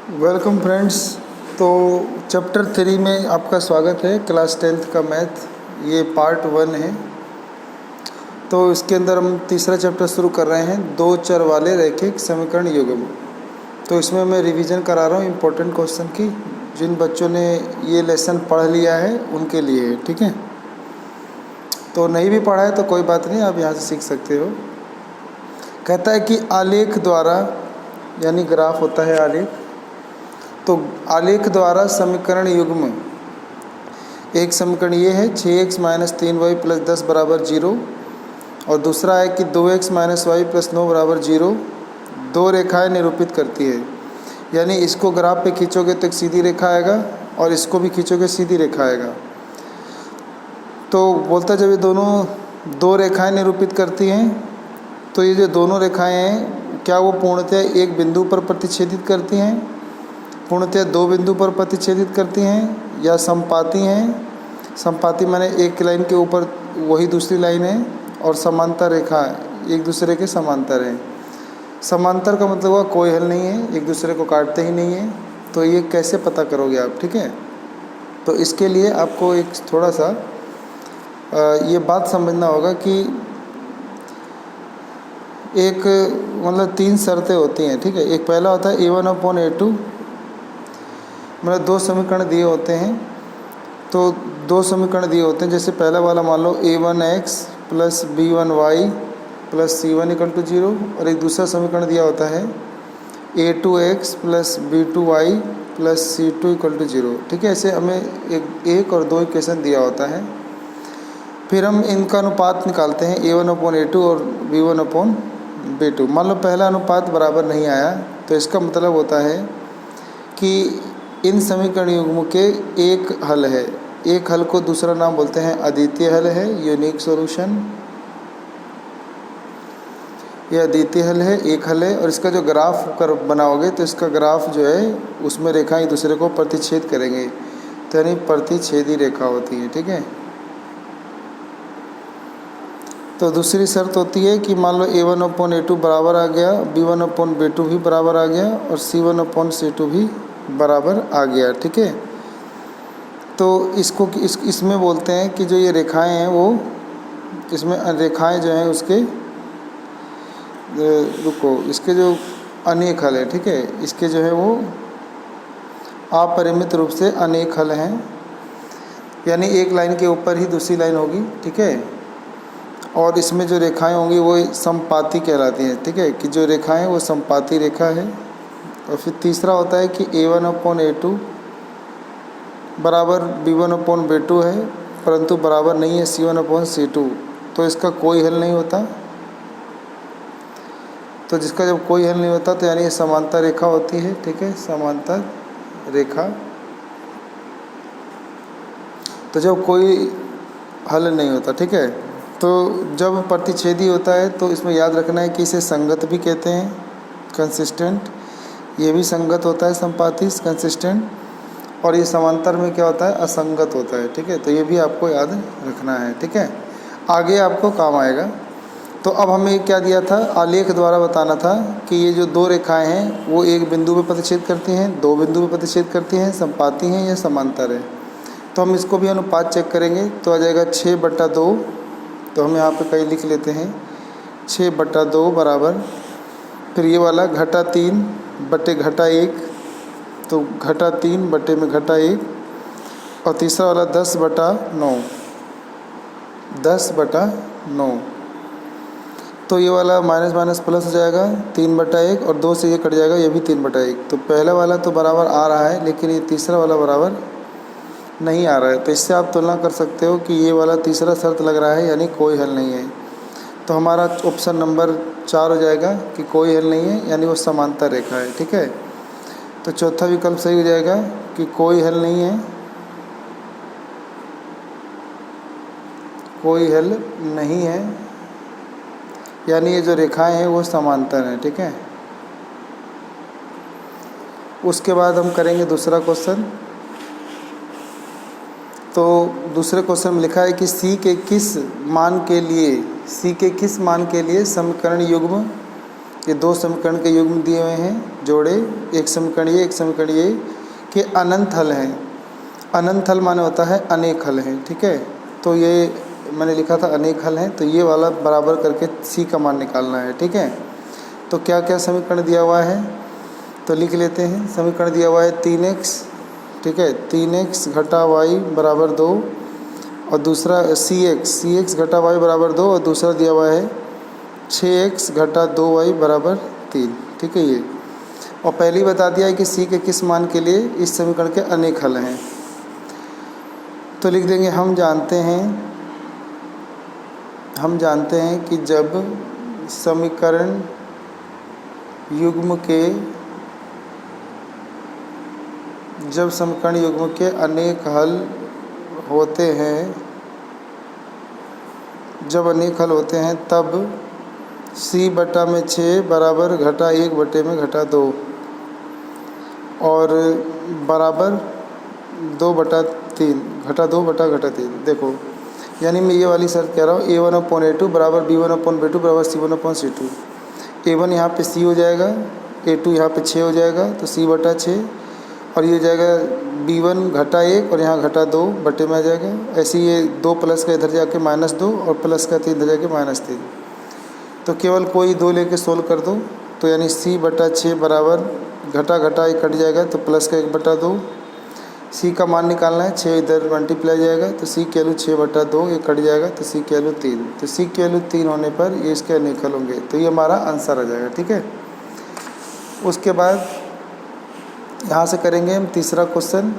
Welcome friends. तो chapter 3 में आपका स्वागत है। क्लास 10th का मैथ, ये पार्ट 1 है। तो इसके अंदर हम तीसरा चैप्टर शुरू कर रहे हैं, दो चर वाले रैखिक समीकरण युग्म। तो इसमें मैं रिवीजन करा रहा हूँ इम्पोर्टेंट क्वेश्चन की। जिन बच्चों ने ये लेसन पढ़ लिया है उनके लिए है, ठीक है। तो नहीं भी पढ़ा है तो कोई बात नहीं, आप यहाँ से सीख सकते हो। कहता है कि आलेख द्वारा, यानी ग्राफ होता है आलेख, तो आलेख द्वारा समीकरण युग्म, एक समीकरण ये है 6x - 3y + 10 = 0, और दूसरा है कि 2x - y + 9 = 0। दो रेखाएं निरूपित करती है, यानी इसको ग्राफ पे खींचोगे तो एक सीधी रेखा आएगा और इसको भी खींचोगे सीधी रेखा आएगा। तो बोलता जब ये दोनों दो रेखाएं निरूपित करती हैं तो ये जो दोनों रेखाएं हैं क्या वो पूर्णतः एक बिंदु पर प्रतिच्छेदित करती हैं, पूर्णतः दो बिंदु पर प्रतिच्छेदित करती हैं, या समपाती हैं। समपाती माने एक लाइन के ऊपर वही दूसरी लाइन है, और समांतर रेखा एक दूसरे के समांतर है। समांतर का मतलब हुआ कोई हल नहीं है, एक दूसरे को काटते ही नहीं है। तो ये कैसे पता करोगे आप, ठीक है। तो इसके लिए आपको एक थोड़ा सा ये बात समझना होगा कि एक मतलब 3 शर्तें होती हैं, ठीक है। एक पहला होता है A1/A2, मतलब दो समीकरण दिए होते हैं। तो दो समीकरण दिए होते हैं, जैसे पहला वाला मान लो A1x + B1y + C1 = 0, और एक दूसरा समीकरण दिया होता है A2x + B2y + C2 = 0, ठीक है। ऐसे हमें एक और दो इक्वेशन दिया होता है। फिर हम इनका अनुपात निकालते हैं A1/A2 और B1/B2। मान लो पहला अनुपात बराबर नहीं आया, तो इसका मतलब होता है कि इन समीकरण युग्म के एक हल है। एक हल को दूसरा नाम बोलते हैं अद्वितीय हल है, यूनिक सॉल्यूशन। ये अद्वितीय हल है, एक हल है। और इसका जो ग्राफ कर बनाओगे तो इसका ग्राफ जो है उसमें रेखाएं एक दूसरे को प्रतिच्छेद करेंगे, तो यानी प्रतिच्छेदी रेखा होती है, ठीक है। तो दूसरी शर्त होती है कि मान लो A1/A2 बराबर आ गया, B1/B2 भी बराबर आ गया, और C1/C2 भी बराबर आ गया, ठीक है। तो इसको इसमें बोलते हैं कि जो ये रेखाएं हैं वो, इसमें रेखाएं जो हैं उसके रुको, इसके जो अनेक हल है, ठीक है। इसके जो है वो अपरिमित रूप से अनेक हल हैं, यानी एक लाइन के ऊपर ही दूसरी लाइन होगी, ठीक है। और इसमें जो रेखाएं होंगी वो समपाती कहलाती हैं, ठीक है, कि जो रेखाएं वो समपाती रेखा है। और फिर तीसरा होता है कि A1/A2 बराबर B1/B2 है, परंतु बराबर नहीं है C1/C2, तो इसका कोई हल नहीं होता। तो जिसका जब कोई हल नहीं होता तो यानी ये समांतर रेखा होती है, ठीक है, समांतर रेखा। तो जब कोई हल नहीं होता, ठीक है, तो जब प्रतिच्छेदी होता है तो इसमें याद रखना है कि इसे संगत भी कहते हैं, कंसिस्टेंट। ये भी संगत होता है, संपाती, कंसिस्टेंट। और ये समांतर में क्या होता है, असंगत होता है, ठीक है। तो ये भी आपको याद रखना है, ठीक है, आगे आपको काम आएगा। तो अब हमें क्या दिया था, आलेख द्वारा बताना था कि ये जो दो रेखाएं हैं वो एक बिंदु पर प्रतिच्छेद करती हैं, दो बिंदु पर प्रतिच्छेद करती हैं, संपाती हैं या समांतर है। तो हम इसको भी अनुपात चेक करेंगे, तो आ जाएगा 6/2। तो हम यहाँ पे कहीं लिख लेते हैं 6/2 बराबर, फिर ये वाला (3/1), तो (3/1), और तीसरा वाला 10/9, 10/9। तो ये वाला माइनस माइनस प्लस हो जाएगा 3/1, और 2 से ये कट जाएगा, ये भी 3/1। तो पहला वाला तो बराबर आ रहा है, लेकिन ये तीसरा वाला बराबर नहीं आ रहा है। तो इससे आप तुलना कर सकते हो कि ये वाला तीसरा शर्त लग रहा है, यानी कोई हल नहीं है। तो हमारा ऑप्शन नंबर 4 हो जाएगा कि कोई हल नहीं है, यानी वो समांतर रेखा है, ठीक है। तो चौथा विकल्प सही हो जाएगा कि कोई हल नहीं है, कोई हल नहीं है, यानी ये जो रेखाएं हैं वो समांतर हैं, ठीक है। उसके बाद हम करेंगे दूसरा क्वेश्चन। तो दूसरे क्वेश्चन में लिखा है कि C के किस मान के लिए समीकरण युग्म ये दो समीकरण के युग्म दिए हुए हैं जोड़े, एक समीकरण ये, एक समीकरण ये, कि अनंत हल हैं। अनंत हल माने होता है अनेक हल हैं, ठीक है। तो ये मैंने लिखा था अनेक हल हैं, तो ये वाला बराबर करके सी का मान निकालना है, ठीक है। तो क्या क्या समीकरण दिया हुआ है तो लिख लेते हैं। समीकरण दिया हुआ है 3x, ठीक है, 3x घटा वाई बराबर 2, और दूसरा सी एक्स घटा वाई बराबर 2, और दूसरा दिया हुआ है 6x घटा 2y बराबर 3, ठीक है ये। और पहले ही बता दिया है कि सी के किस मान के लिए इस समीकरण के अनेक हल हैं। तो लिख देंगे हम जानते हैं कि जब समीकरण युग्म के अनेक हल होते हैं, जब अनेक हल होते हैं तब c बटा में 6 बराबर घटा 1 बटे में घटा 2 और बराबर 2 बटा 3 घटा 2 बटा घटा 3। देखो यानी मैं ये वाली शर्त कह रहा हूँ, a1/a2 बराबर b1/b2 बराबर c1/c2। a1 यहाँ पे c हो जाएगा, a2 यहाँ पे 6 हो जाएगा, तो c बटा 6, और ये हो जाएगा b1 घटा 1 और यहाँ घटा 2 बटे में आ जाएगा। ऐसे ये 2 प्लस का इधर जाके -2 और प्लस का 3 इधर जाके -3। तो केवल कोई 2 लेके सोल्व कर दो, तो यानी c बटा 6 बराबर घटा घटा 1 कट जाएगा, तो प्लस का 1 बटा 2। c का मान निकालना है, 6 इधर मल्टीप्लाई जाएगा, तो c की वैल्यू 6 बटा 2, ये कट जाएगा, तो c की वैल्यू 3। तो c की वैल्यू 3 होने पर ये इसके अनेक हल होंगे, तो ये हमारा आंसर आ जाएगा, ठीक है। उसके बाद यहाँ से करेंगे हम तीसरा क्वेश्चन।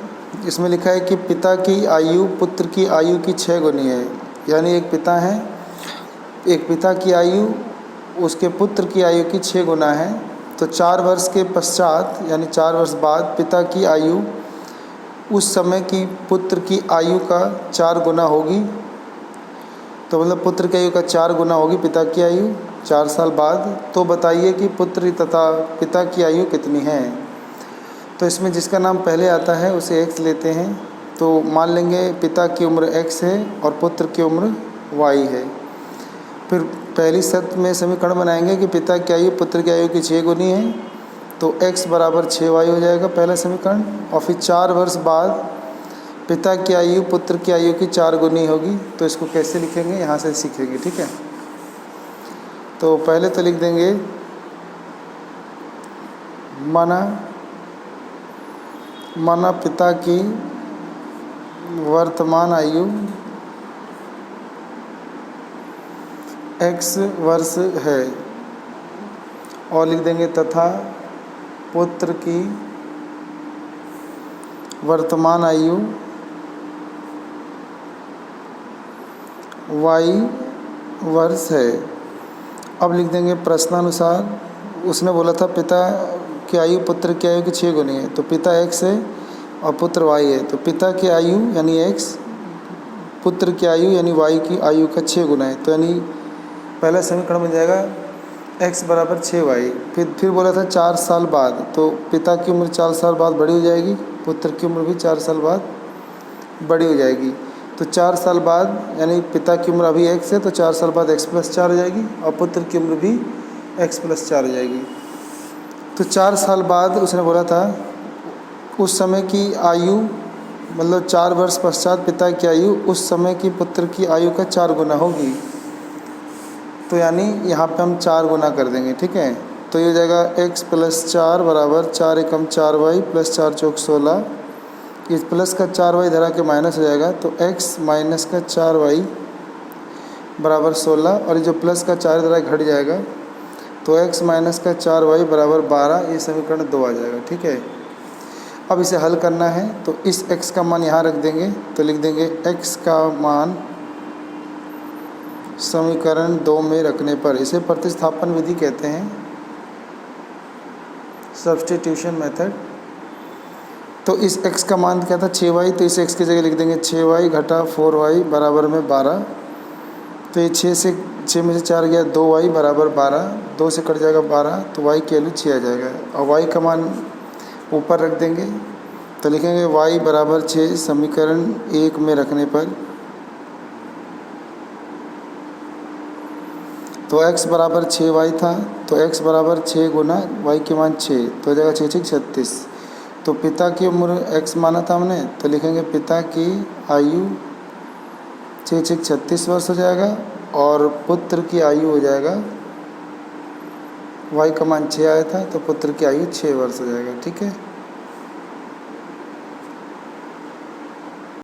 इसमें लिखा है कि पिता की आयु पुत्र की आयु की 6 गुनी है। यानी एक पिता की आयु उसके पुत्र की आयु की 6 गुना है। तो 4 वर्ष के पश्चात यानी 4 वर्ष बाद पिता की आयु उस समय की पुत्र की आयु का 4 गुना होगी। तो मतलब पुत्र की आयु का 4 गुना होगी पिता की आयु 4 साल बाद। तो बताइए कि पुत्र तथा पिता की आयु कितनी है। तो इसमें जिसका नाम पहले आता है उसे x लेते हैं। तो मान लेंगे पिता की उम्र x है और पुत्र की उम्र y है। फिर पहली शर्त में समीकरण बनाएंगे कि पिता की आयु पुत्र की आयु की 6 गुनी है, तो x बराबर 6y हो जाएगा पहला समीकरण। और फिर 4 वर्ष बाद पिता की आयु पुत्र की आयु की 4 गुनी होगी। तो इसको कैसे लिखेंगे यहाँ से सीखेंगे, ठीक है। तो पहले तो लिख देंगे माना पिता की वर्तमान आयु x वर्ष है, और लिख देंगे तथा पुत्र की वर्तमान आयु y वर्ष है। अब लिख देंगे प्रश्नानुसार उसने बोला था पिता की आयु पुत्र की आयु की 6 गुनी है, तो पिता x है और पुत्र y है। तो पिता की आयु यानी x, पुत्र की आयु यानी y की आयु का 6 गुना है। तो यानी पहला समीकरण बन जाएगा x बराबर 6y। फिर बोला था 4 साल बाद, तो पिता की उम्र 4 साल बाद बड़ी हो जाएगी, पुत्र की उम्र भी 4 साल बाद बड़ी हो जाएगी। तो 4 साल बाद यानी पिता की उम्र अभी x है, तो 4 साल बाद x + 4 हो जाएगी, और पुत्र की उम्र भी x + 4 हो जाएगी। तो 4 साल बाद उसने बोला था उस समय की आयु, मतलब 4 वर्ष पश्चात पिता की आयु उस समय की पुत्र की आयु का 4 गुना होगी। तो यानी यहाँ पे हम 4 गुना कर देंगे, ठीक है। तो ये हो जाएगा x + 4 बराबर 4 एकम 4y + 4 चौक 16। इस प्लस का 4y धरा के माइनस हो जाएगा, तो x माइनस का 4y बराबर 16, और ये जो प्लस का 4 धरा घट जाएगा, तो x माइनस का 4y बराबर 12। ये समीकरण 2 आ जाएगा, ठीक है। अब इसे हल करना है, तो इस x का मान यहाँ रख देंगे। तो लिख देंगे x का मान समीकरण 2 में रखने पर, इसे प्रतिस्थापन विधि कहते हैं, सब्स्टिट्यूशन मेथड। तो इस x का मान क्या था 6y, तो इस x की जगह लिख देंगे 6y घटा 4y बराबर में 12। तो ये 6 में से 4 गया, 2y बराबर 12, 2 से कट जाएगा 12, तो y की वैल्यू 6 आ जाएगा। और y का मान ऊपर रख देंगे, तो लिखेंगे y बराबर 6 समीकरण 1 में रखने पर। तो x बराबर 6y था, तो x बराबर 6 गुना y के मान 6, तो हो जाएगा 6 6 36। तो पिता की उम्र x माना था हमने, तो लिखेंगे पिता की आयु 6 6 36 वर्ष हो जाएगा, और पुत्र की आयु हो जाएगा, y का मान 6 आया था तो पुत्र की आयु 6 वर्ष हो जाएगा। ठीक है।